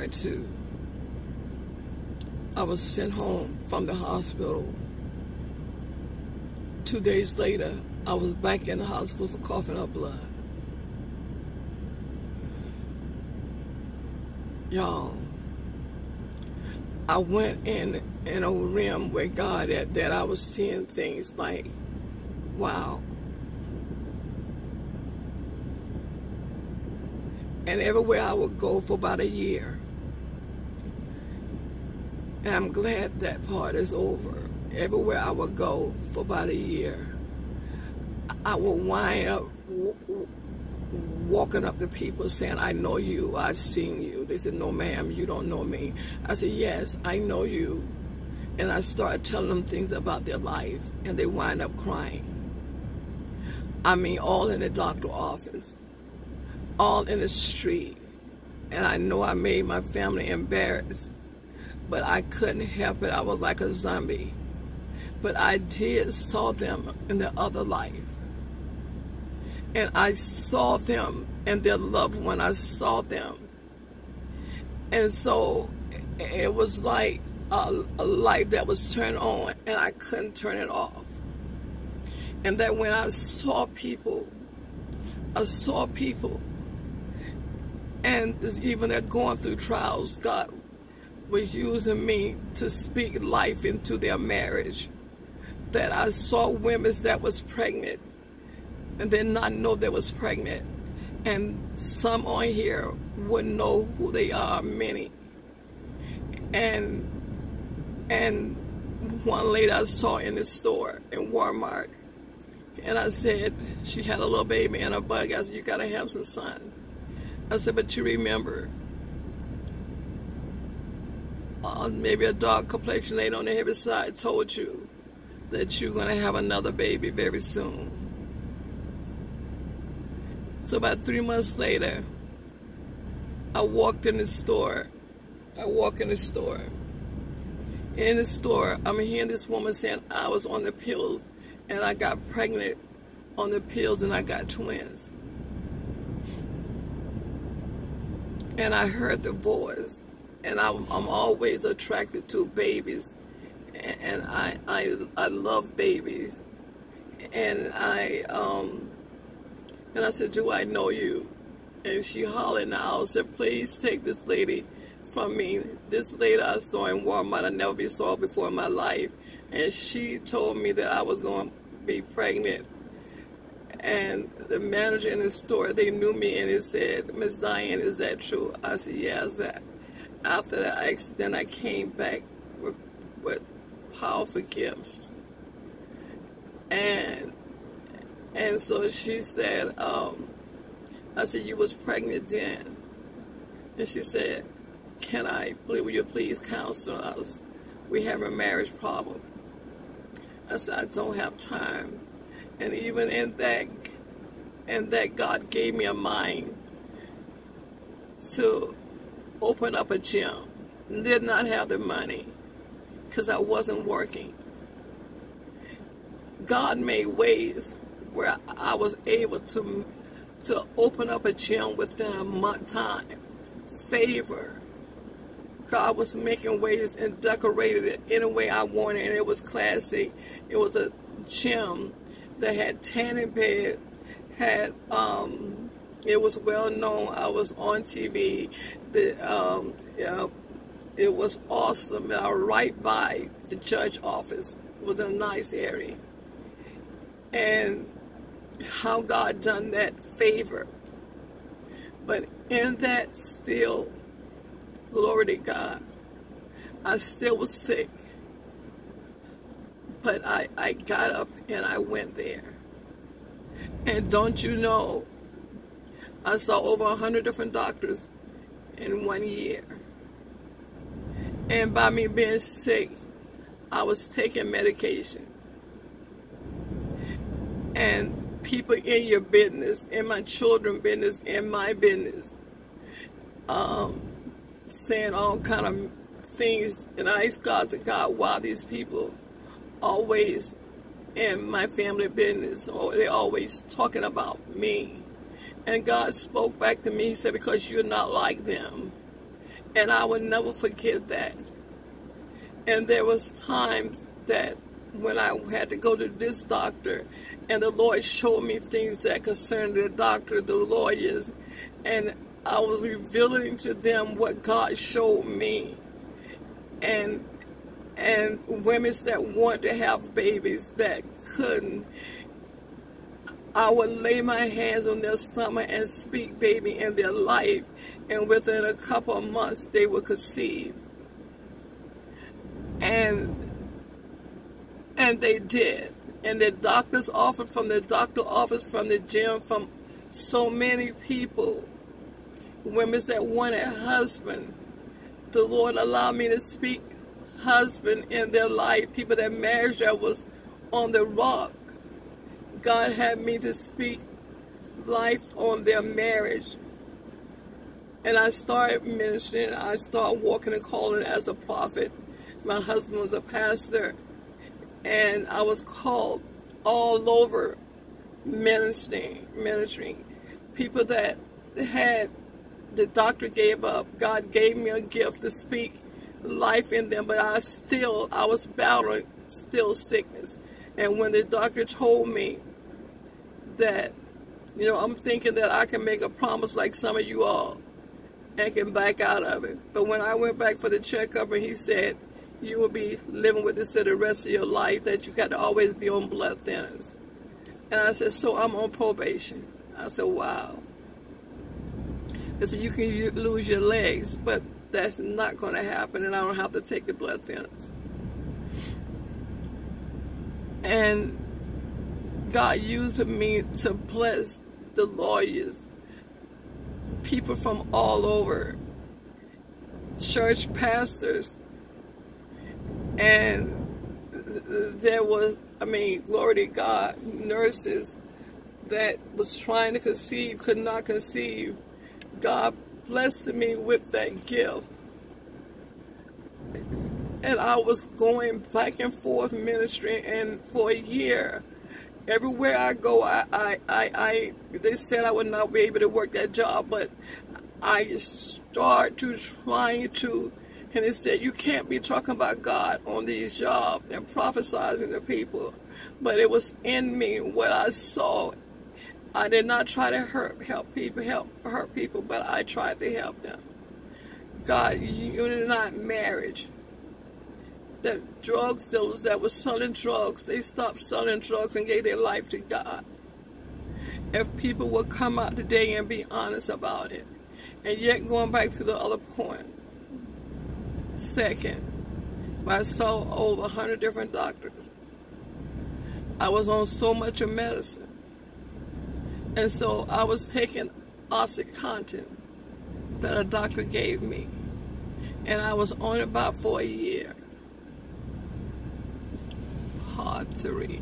prior to. I was sent home from the hospital. 2 days later, I was back in the hospital for coughing up blood. Y'all, I went in a realm where God that I was seeing things like, wow. And everywhere I would go for about a year. And I'm glad that part is over. Everywhere I would go for about a year, I would wind up walking up to people saying, I know you, I've seen you. They said, no ma'am, you don't know me. I said, yes, I know you. And I started telling them things about their life, and they wind up crying. I mean, all in the doctor's office, all in the street. And I know I made my family embarrassed, but I couldn't help it. I was like a zombie. But I did saw them in their other life. And I saw them and their loved one. I saw them. And so it was like a light that was turned on, and I couldn't turn it off. And that when I saw people, and even they're going through trials, God was using me to speak life into their marriage. That I saw women that was pregnant and did not know they was pregnant. And some on here wouldn't know who they are, many. And one lady I saw in the store, in Walmart, and I said, she had a little baby in her bug. I said, you gotta have some son. I said, but you remember, maybe a dark complexion lady on the heavy side told you that you're gonna have another baby very soon. So about 3 months later, I walked in the store. In the store, I'm hearing this woman saying I was on the pills and I got pregnant on the pills and I got twins. And I heard the voice, and I'm always attracted to babies, and I love babies. And I said, do I know you? And she hollered out, said, please take this lady from me. This lady I saw in Walmart, I never saw before in my life. And she told me that I was going to be pregnant. And the manager in the store, they knew me, and they said, Miss Diane, is that true? I said, yes. After that accident, I came back with powerful gifts. And so she said, I said, you was pregnant then. And she said, will you please counsel us? We have a marriage problem. I said, I don't have time. And even in that, God gave me a mind to open up a gym. Did not have the money because I wasn't working. God made ways where I was able to open up a gym within a month time. Favor. God was making ways and decorated it any way I wanted, and it was classy. It was a gym that had tanning bed, it was well known. I was on TV. It was awesome. And I was right by the judge office. It was a nice area. And how God done that favor. But in that still, glory to God, I still was sick. But I got up and I went there. And don't you know, I saw over 100 different doctors in 1 year. And by me being sick, I was taking medication. And people in your business, in my children's business, in my business, saying all kind of things. And I asked God, to God, why these people always in my family business, or they always talking about me. And God spoke back to me. He said, because you're not like them. And I will never forget that. And there was times that when I had to go to this doctor, and the Lord showed me things that concerned the doctor, the lawyers, and I was revealing to them what God showed me. And women that want to have babies that couldn't, I would lay my hands on their stomach and speak baby in their life, and within a couple of months they would conceive. And they did. And the doctor's office, from the doctor's office, from the gym, from so many people, women that wanted a husband, the Lord allowed me to speak husband in their life. People that marriage that was on the rock, God had me to speak life on their marriage. And I started ministering. I started walking and calling as a prophet. My husband was a pastor, and I was called all over ministering. People that had, the doctor gave up, God gave me a gift to speak life in them, but I was battling still sickness. And when the doctor told me that, you know, I'm thinking that I can make a promise like some of you all and can back out of it. But when I went back for the checkup and he said, you will be living with this for the rest of your life, that you got to always be on blood thinners. And I said, so I'm on probation. I said, wow. They said, you can lose your legs, but that's not going to happen, and I don't have to take the blood thinners. And God used me to bless the lawyers, people from all over, church pastors, and there was, I mean, glory to God, nurses that was trying to conceive, could not conceive. God blessed me with that gift. And I was going back and forth ministering, and for a year, everywhere I go, they said I would not be able to work that job, but I started trying to, and they said, you can't be talking about God on these jobs and prophesizing to people. But it was in me what I saw. I did not try to hurt people, but I tried to help them. God, you're not marriage. That drug dealers that were selling drugs, they stopped selling drugs and gave their life to God. If people would come out today and be honest about it. And yet, going back to the other point, second, I saw over 100 different doctors. I was on so much of medicine. And so I was taking OxyContin that a doctor gave me. And I was on it about for a year. Hard 3.